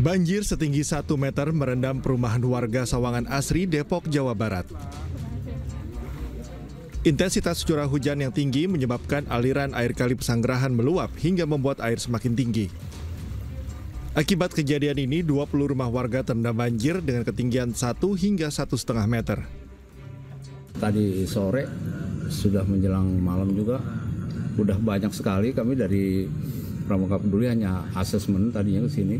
Banjir setinggi 1 meter merendam perumahan warga Sawangan Asri, Depok, Jawa Barat. Intensitas curah hujan yang tinggi menyebabkan aliran air Kali Pesanggerahan meluap hingga membuat air semakin tinggi. Akibat kejadian ini, 20 rumah warga terendam banjir dengan ketinggian 1 hingga 1,5 meter. Tadi sore sudah menjelang malam juga, udah banyak sekali kami dari Pramuka Peduli hanya asesmen tadinya ke sini.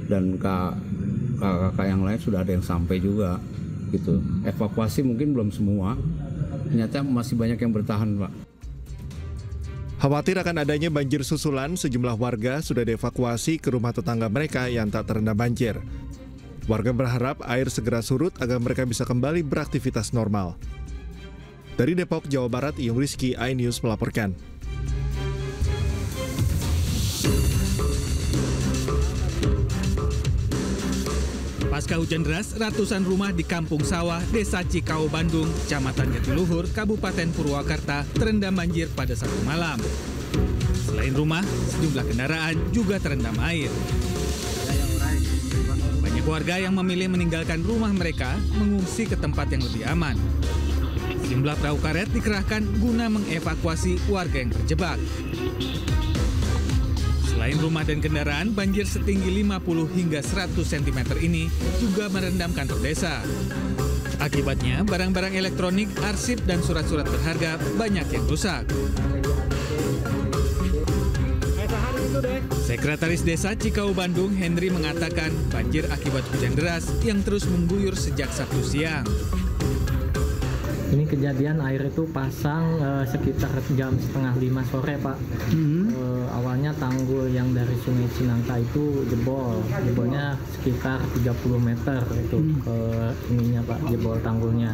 Dan kakak yang lain sudah ada yang sampai juga gitu. Evakuasi mungkin belum semua, ternyata masih banyak yang bertahan, Pak. Khawatir akan adanya banjir susulan, sejumlah warga sudah dievakuasi ke rumah tetangga mereka yang tak terendam banjir. Warga berharap air segera surut agar mereka bisa kembali beraktivitas normal. Dari Depok, Jawa Barat, Iyung Rizky, iNews melaporkan. Pasca hujan deras, ratusan rumah di Kampung Sawah, Desa Cikau, Bandung, Kecamatan Jatiluhur, Kabupaten Purwakarta terendam banjir pada Sabtu malam. Selain rumah, sejumlah kendaraan juga terendam air. Banyak warga yang memilih meninggalkan rumah mereka mengungsi ke tempat yang lebih aman. Sejumlah perahu karet dikerahkan guna mengevakuasi warga yang terjebak. Selain rumah dan kendaraan, banjir setinggi 50 hingga 100 cm ini juga merendam kantor desa. Akibatnya, barang-barang elektronik, arsip, dan surat-surat berharga banyak yang rusak. Sekretaris Desa Cikau, Bandung, Henry mengatakan banjir akibat hujan deras yang terus mengguyur sejak Sabtu siang. Ini kejadian air itu pasang sekitar jam 4:30 sore, Pak. Awalnya tanggul yang dari Sungai Cinangka itu jebolnya sekitar 30 meter itu ke ininya, Pak, jebol tanggulnya.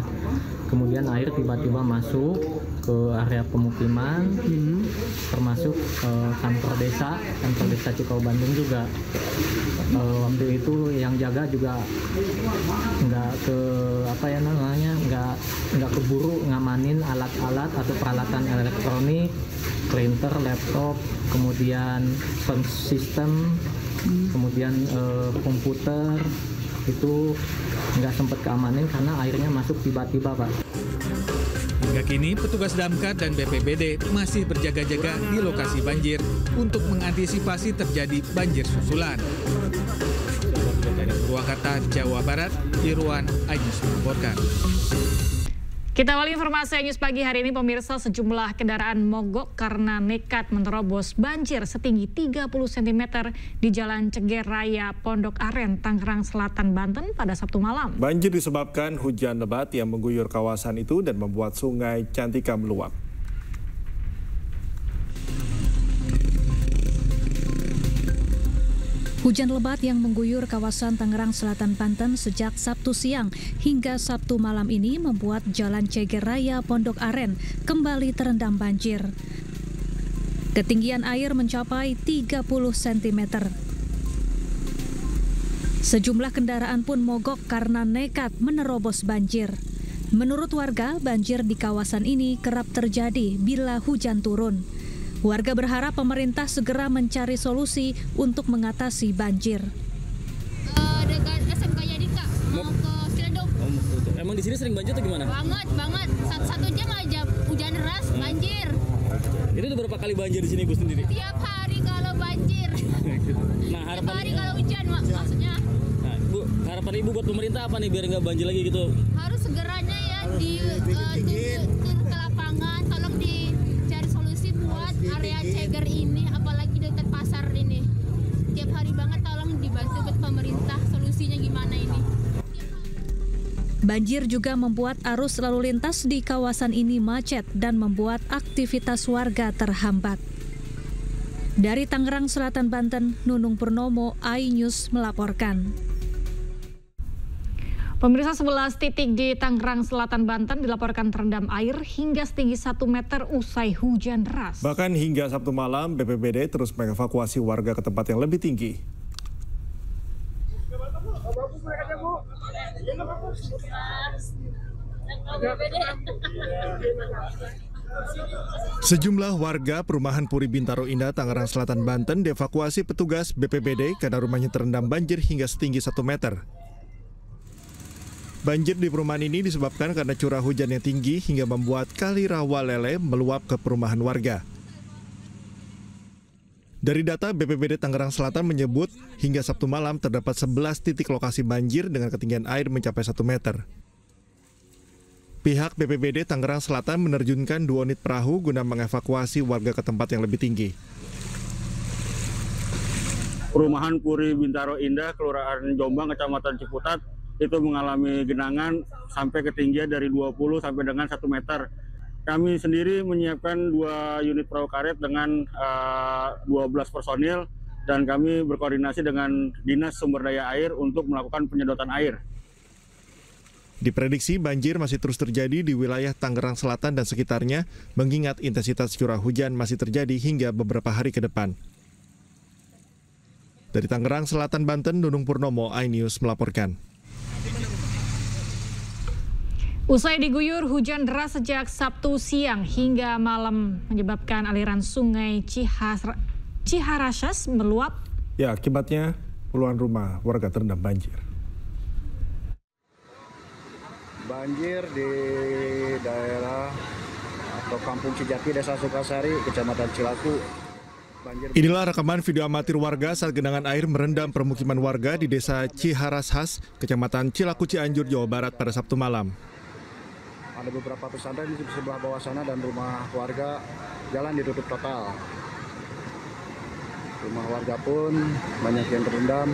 Kemudian air tiba-tiba masuk ke area pemukiman, termasuk kantor desa Cikau Bandung juga. Waktu itu yang jaga juga nggak keburu ngamanin alat-alat atau peralatan elektronik, printer, laptop, kemudian sound system, kemudian komputer itu nggak sempat keamanin karena airnya masuk tiba-tiba, Pak. Hingga kini, petugas damkar dan BPBD masih berjaga-jaga di lokasi banjir untuk mengantisipasi terjadi banjir susulan. Dari Purwakarta, Jawa Barat, Irwan, iNews melaporkan. Kita awali informasi iNews pagi hari ini, pemirsa. Sejumlah kendaraan mogok karena nekat menerobos banjir setinggi 30 cm di Jalan Ceger Raya, Pondok Aren, Tangerang Selatan, Banten pada Sabtu malam. Banjir disebabkan hujan lebat yang mengguyur kawasan itu dan membuat Sungai Cantika meluap. Hujan lebat yang mengguyur kawasan Tangerang Selatan, Banten sejak Sabtu siang hingga Sabtu malam ini membuat Jalan Ceger Raya, Pondok Aren kembali terendam banjir. Ketinggian air mencapai 30 cm. Sejumlah kendaraan pun mogok karena nekat menerobos banjir. Menurut warga, banjir di kawasan ini kerap terjadi bila hujan turun. Warga berharap pemerintah segera mencari solusi untuk mengatasi banjir. Dekat SMK Yadika, mau ke Ciledug. Emang di sini sering banjir atau gimana? Banget. Satu jam aja hujan deras, banjir. Itu udah berapa kali banjir di sini Ibu sendiri? Tiap hari kalau banjir. Tiap hari kalau hujan, maksudnya. Nah, Bu, harapan Ibu buat pemerintah apa nih biar nggak banjir lagi gitu? Harus segeranya ya turun ke lapangan, tolong dicari solusi buat area Ceger ini, apalagi dekat pasar ini. Tiap hari banget tolong dibantu buat pemerintah, solusinya gimana ini. Banjir juga membuat arus lalu lintas di kawasan ini macet dan membuat aktivitas warga terhambat. Dari Tangerang Selatan, Banten, Nunung Purnomo, iNews melaporkan. Pemirsa, 11 titik di Tangerang Selatan, Banten dilaporkan terendam air hingga setinggi 1 meter usai hujan deras. Bahkan hingga Sabtu malam, BPBD terus mengevakuasi warga ke tempat yang lebih tinggi. Sejumlah warga perumahan Puri Bintaro Indah, Tangerang Selatan, Banten dievakuasi petugas BPBD karena rumahnya terendam banjir hingga setinggi 1 meter. Banjir di perumahan ini disebabkan karena curah hujan yang tinggi hingga membuat kali Rawa Lele meluap ke perumahan warga. Dari data BPBD Tangerang Selatan menyebut hingga Sabtu malam terdapat 11 titik lokasi banjir dengan ketinggian air mencapai 1 meter. Pihak BPBD Tangerang Selatan menerjunkan 2 unit perahu guna mengevakuasi warga ke tempat yang lebih tinggi. Perumahan Puri Bintaro Indah, Kelurahan Jombang, Kecamatan Ciputat, itu mengalami genangan sampai ketinggian dari 20 sampai dengan 1 meter. Kami sendiri menyiapkan 2 unit perahu karet dengan 12 personil dan kami berkoordinasi dengan Dinas Sumber Daya Air untuk melakukan penyedotan air. Diprediksi banjir masih terus terjadi di wilayah Tangerang Selatan dan sekitarnya, mengingat intensitas curah hujan masih terjadi hingga beberapa hari ke depan. Dari Tangerang Selatan, Banten, Nunung Purnomo, iNews melaporkan. Usai diguyur hujan deras sejak Sabtu siang hingga malam menyebabkan aliran sungai Ciharasas meluap. Ya, akibatnya puluhan rumah warga terendam banjir. Banjir di daerah atau Kampung Cijati, Desa Sukasari, Kecamatan Cilaku. Inilah rekaman video amatir warga saat genangan air merendam permukiman warga di Desa Ciharasas, Kecamatan Cilaku, Cianjur, Jawa Barat pada Sabtu malam. Ada beberapa pesantren di sebelah bawah sana dan rumah warga jalan ditutup total. Rumah warga pun banyak yang terendam.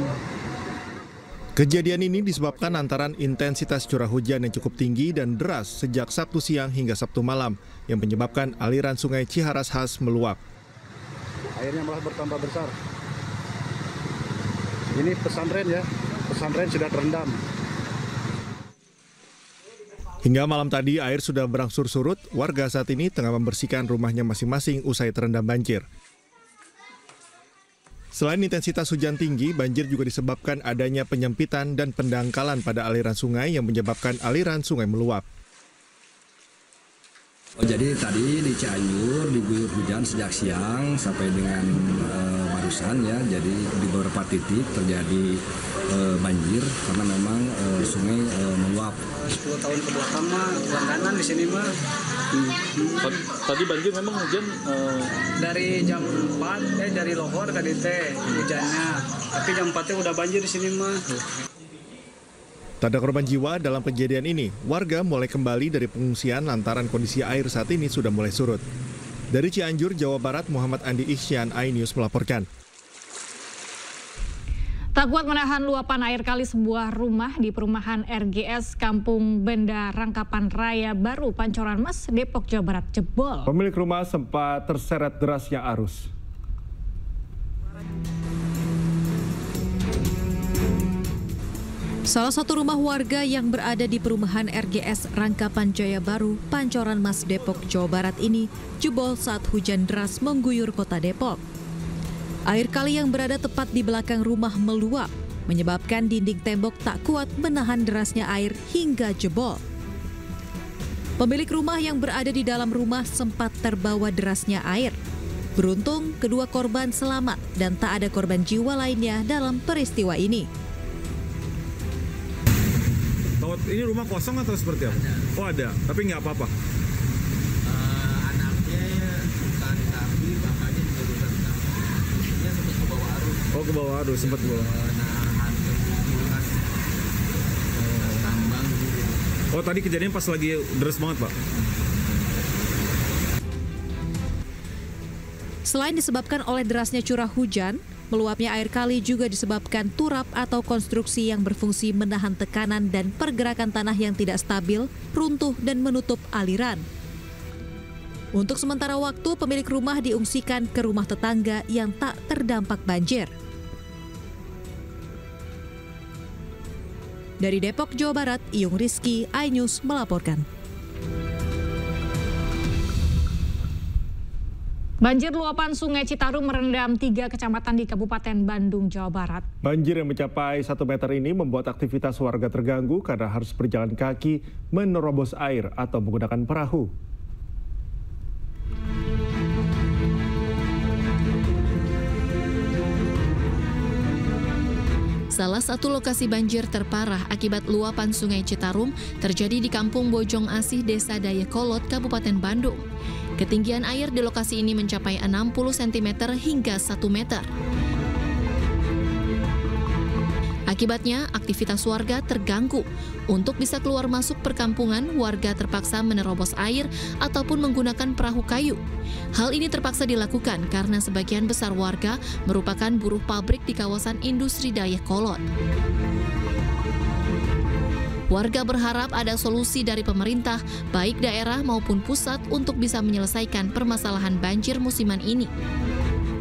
Kejadian ini disebabkan antara intensitas curah hujan yang cukup tinggi dan deras sejak Sabtu siang hingga Sabtu malam yang menyebabkan aliran sungai Ciharasas meluap. Airnya malah bertambah besar. Ini pesantren ya, pesantren sudah terendam. Hingga malam tadi air sudah berangsur surut, warga saat ini tengah membersihkan rumahnya masing-masing usai terendam banjir. Selain intensitas hujan tinggi, banjir juga disebabkan adanya penyempitan dan pendangkalan pada aliran sungai yang menyebabkan aliran sungai meluap. Jadi tadi di Cianjur diguyur hujan sejak siang sampai dengan barusan ya. Jadi di beberapa titik terjadi banjir karena memang sungai meluap. 10 tahun ke belakang mah langganan di sini mah. Tadi banjir memang hujan dari jam 4 dari lohor tadi teh hujannya. Tapi jam 4 udah banjir di sini mah. Tak ada korban jiwa dalam kejadian ini. Warga mulai kembali dari pengungsian lantaran kondisi air saat ini sudah mulai surut. Dari Cianjur, Jawa Barat, Muhammad Andi Ihsan, iNews melaporkan. Tak kuat menahan luapan air kali sebuah rumah di perumahan RGS Kampung Benda Rangkapan Raya Baru, Pancoran Mas, Depok, Jawa Barat jebol. Pemilik rumah sempat terseret derasnya arus. Salah satu rumah warga yang berada di perumahan RGS Rangkapan Jaya Baru, Pancoran Mas, Depok, Jawa Barat ini jebol saat hujan deras mengguyur kota Depok. Air kali yang berada tepat di belakang rumah meluap, menyebabkan dinding tembok tak kuat menahan derasnya air hingga jebol. Pemilik rumah yang berada di dalam rumah sempat terbawa derasnya air. Beruntung, kedua korban selamat dan tak ada korban jiwa lainnya dalam peristiwa ini. Ini rumah kosong atau seperti apa? Oh ada, tapi nggak apa-apa. Anaknya bukan tapi bapaknya juga bukan. Dia sempat ke bawah arus. Oh ke bawah arus sempat bawa. Tambang gitu. Oh tadi kejadian pas lagi deras banget Pak. Selain disebabkan oleh derasnya curah hujan, meluapnya air kali juga disebabkan turap atau konstruksi yang berfungsi menahan tekanan dan pergerakan tanah yang tidak stabil, runtuh dan menutup aliran. Untuk sementara waktu, pemilik rumah diungsikan ke rumah tetangga yang tak terdampak banjir. Dari Depok, Jawa Barat, Iyung Rizky, iNews melaporkan. Banjir luapan Sungai Citarum merendam 3 kecamatan di Kabupaten Bandung, Jawa Barat. Banjir yang mencapai 1 meter ini membuat aktivitas warga terganggu karena harus berjalan kaki menerobos air atau menggunakan perahu. Salah satu lokasi banjir terparah akibat luapan Sungai Citarum terjadi di Kampung Bojong Asih, Desa Dayakolot, Kabupaten Bandung. Ketinggian air di lokasi ini mencapai 60 cm hingga 1 meter. Akibatnya, aktivitas warga terganggu. Untuk bisa keluar masuk perkampungan, warga terpaksa menerobos air ataupun menggunakan perahu kayu. Hal ini terpaksa dilakukan karena sebagian besar warga merupakan buruh pabrik di kawasan industri Dayakolot. Warga berharap ada solusi dari pemerintah, baik daerah maupun pusat, untuk bisa menyelesaikan permasalahan banjir musiman ini.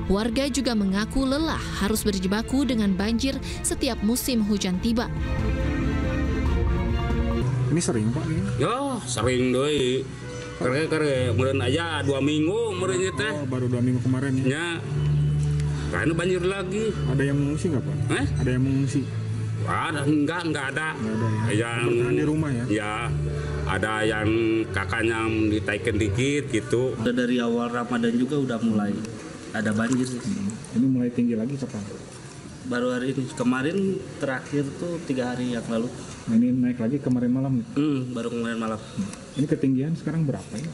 Warga juga mengaku lelah harus berjibaku dengan banjir setiap musim hujan tiba. Ini sering Pak? Ya sering doi. Karena kemarin aja 2 minggu kemarin teh. Oh, baru 2 minggu kemarin ya? Ya. Karena banjir lagi. Ada yang mengungsi nggak Pak? Ada yang mengungsi? Enggak ada. Nggak ada ya? Yang bertahan di rumah ya? Ya. Ada yang kakaknya ditaikan dikit gitu. Udah dari awal Ramadan juga udah mulai ada banjir sih. Ini mulai tinggi lagi kapan? Baru hari ini. Kemarin terakhir tuh 3 hari yang lalu. Nah, ini naik lagi kemarin malam nih? Baru kemarin malam. Ini ketinggian sekarang berapa ya?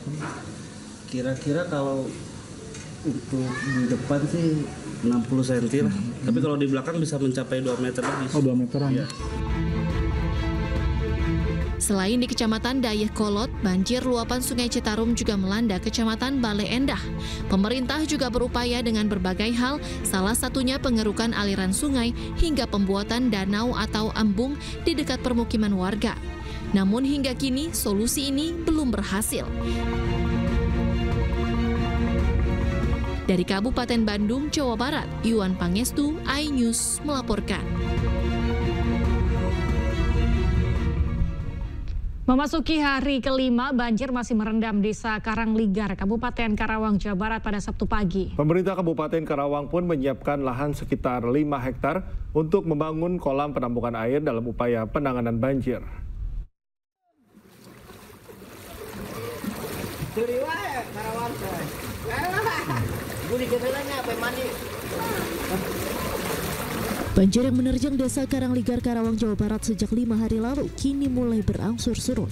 Kira-kira kalau untuk di depan sih 60 cm lah. Tapi kalau di belakang bisa mencapai 2 meter lebih. Oh, 2 meteran. Ya. Selain di Kecamatan Dayakolot, banjir luapan Sungai Citarum juga melanda Kecamatan Bale Endah. Pemerintah juga berupaya dengan berbagai hal, salah satunya pengerukan aliran sungai hingga pembuatan danau atau embung di dekat permukiman warga. Namun hingga kini solusi ini belum berhasil. Dari Kabupaten Bandung, Jawa Barat, Iwan Pangestu, iNews melaporkan. Memasuki hari kelima, banjir masih merendam Desa Karangligar, Kabupaten Karawang, Jawa Barat pada Sabtu pagi. Pemerintah Kabupaten Karawang pun menyiapkan lahan sekitar 5 hektar untuk membangun kolam penampungan air dalam upaya penanganan banjir. Banjir yang menerjang Desa Karangligar, Karawang, Jawa Barat sejak 5 hari lalu kini mulai berangsur surut.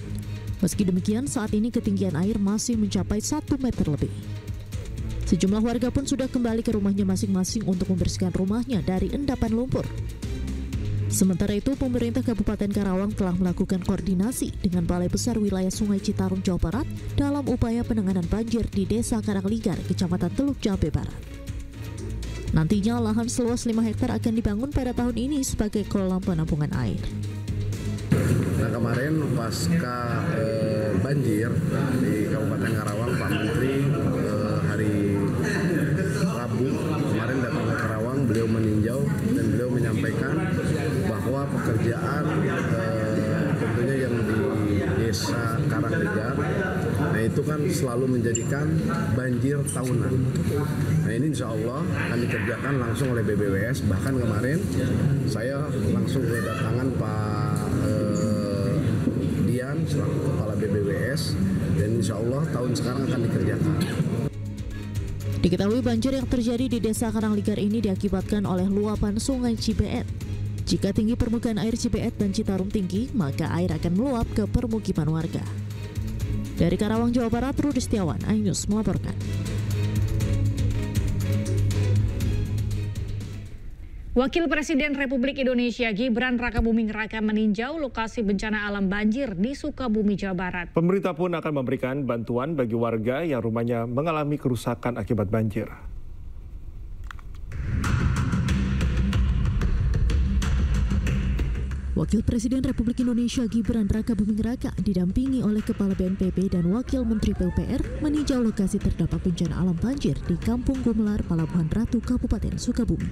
Meski demikian, saat ini ketinggian air masih mencapai 1 meter lebih. Sejumlah warga pun sudah kembali ke rumahnya masing-masing untuk membersihkan rumahnya dari endapan lumpur. Sementara itu, pemerintah Kabupaten Karawang telah melakukan koordinasi dengan Balai Besar Wilayah Sungai Citarum, Jawa Barat dalam upaya penanganan banjir di Desa Karangligar, Kecamatan Teluk Jambe Barat. Nantinya lahan seluas 5 hektar akan dibangun pada tahun ini sebagai kolam penampungan air. Nah, kemarin pasca banjir di Kabupaten Karawang, Pak Menteri hari Rabu kemarin datang ke Karawang, beliau meninjau dan beliau menyampaikan bahwa pekerjaan tentunya yang di Desa Karangligar, nah itu kan selalu menjadikan banjir tahunan. Nah ini insya Allah akan dikerjakan langsung oleh BBWS. Bahkan kemarin saya langsung kedatangan Pak Dian selaku Kepala BBWS, dan insya Allah tahun sekarang akan dikerjakan. Diketahui banjir yang terjadi di Desa Karangligar ini diakibatkan oleh luapan Sungai Cibeet. Jika tinggi permukaan air Cibeet dan Citarum tinggi, maka air akan meluap ke permukiman warga. Dari Karawang, Jawa Barat, Rudi Setiawan, iNews melaporkan. Wakil Presiden Republik Indonesia Gibran Rakabuming Raka meninjau lokasi bencana alam banjir di Sukabumi, Jawa Barat. Pemerintah pun akan memberikan bantuan bagi warga yang rumahnya mengalami kerusakan akibat banjir. Wakil Presiden Republik Indonesia Gibran Rakabuming Raka didampingi oleh Kepala BNPB dan Wakil Menteri PUPR meninjau lokasi terdampak bencana alam banjir di Kampung Gumelar, Palabuhan Ratu, Kabupaten Sukabumi.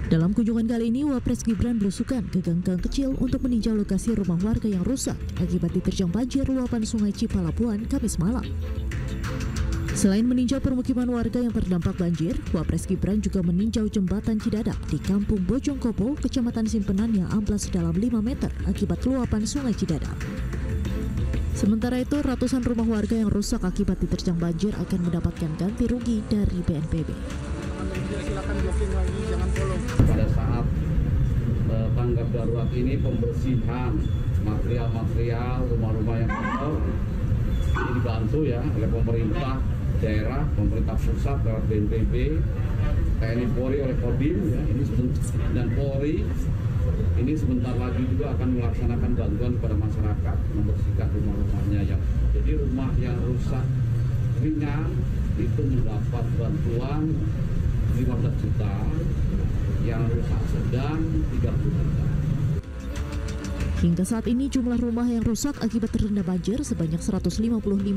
Dalam kunjungan kali ini, Wapres Gibran belusukan ke gang-gang kecil untuk meninjau lokasi rumah warga yang rusak akibat diterjang banjir luapan Sungai Cipalabuhan Kamis malam. Selain meninjau permukiman warga yang terdampak banjir, Wapres Gibran juga meninjau jembatan Cidadak di Kampung Bojongkopo, Kecamatan Simpenan yang amblas dalam 5 meter akibat luapan Sungai Cidadak. Sementara itu, ratusan rumah warga yang rusak akibat diterjang banjir akan mendapatkan ganti rugi dari BNPB. Pada saat tanggap darurat ini pembersihan material-material rumah-rumah yang kotor ini dibantu ya oleh pemerintah daerah, pemerintah pusat lewat BNPB, TNI Polri oleh Kodim ya, dan Polri ini sebentar lagi juga akan melaksanakan bantuan kepada masyarakat membersihkan rumah-rumahnya yang jadi rumah yang rusak ringan itu mendapat bantuan 15 juta, yang rusak sedang 30 juta. Hingga saat ini jumlah rumah yang rusak akibat terendam banjir sebanyak 155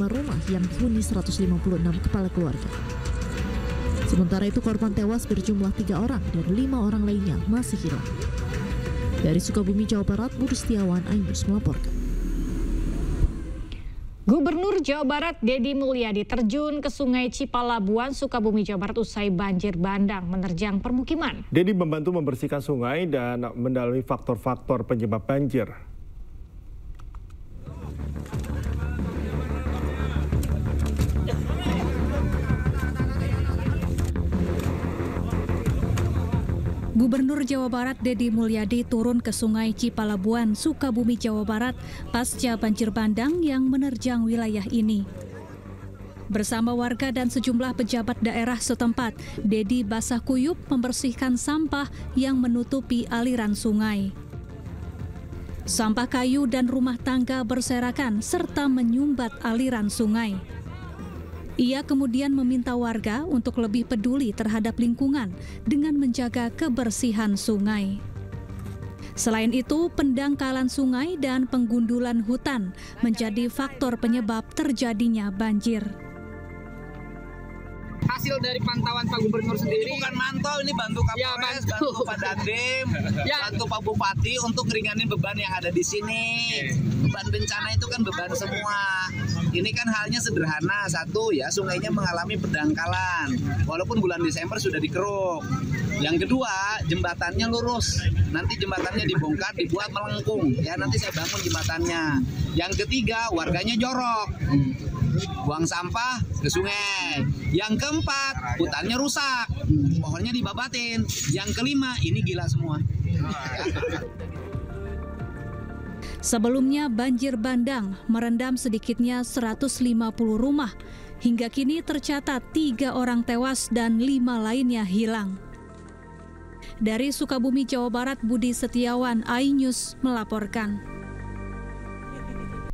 rumah yang dihuni 156 kepala keluarga. Sementara itu korban tewas berjumlah 3 orang dan 5 orang lainnya masih hilang. Dari Sukabumi, Jawa Barat, Budi Setiawan, Ainus melaporkan. Gubernur Jawa Barat Deddy Mulyadi terjun ke Sungai Cipalabuan, Sukabumi, Jawa Barat usai banjir bandang menerjang permukiman. Deddy membantu membersihkan sungai dan mendalami faktor-faktor penyebab banjir. Gubernur Jawa Barat Deddy Mulyadi turun ke Sungai Cipalabuan, Sukabumi, Jawa Barat pasca banjir bandang yang menerjang wilayah ini. Bersama warga dan sejumlah pejabat daerah setempat, Deddy basah kuyup membersihkan sampah yang menutupi aliran sungai. Sampah kayu dan rumah tangga berserakan serta menyumbat aliran sungai. Ia kemudian meminta warga untuk lebih peduli terhadap lingkungan dengan menjaga kebersihan sungai. Selain itu, pendangkalan sungai dan penggundulan hutan menjadi faktor penyebab terjadinya banjir. Hasil dari pantauan Pak Gubernur sendiri. Ini bukan mantau, ini bantu Kapolres, bantu Pak Dandim, bantu Pak Bupati untuk ringanin beban yang ada di sini. Beban bencana itu kan beban semua. Ini kan halnya sederhana, satu ya sungainya mengalami pendangkalan, walaupun bulan Desember sudah dikeruk. Yang kedua, jembatannya lurus, nanti jembatannya dibongkar, dibuat melengkung, ya nanti saya bangun jembatannya. Yang ketiga, warganya jorok. Buang sampah ke sungai. Yang keempat, hutannya rusak, pohonnya dibabatin. Yang kelima, ini gila semua. Sebelumnya banjir bandang merendam sedikitnya 150 rumah. Hingga kini tercatat 3 orang tewas dan 5 lainnya hilang. Dari Sukabumi, Jawa Barat, Budi Setiawan, Ainus melaporkan.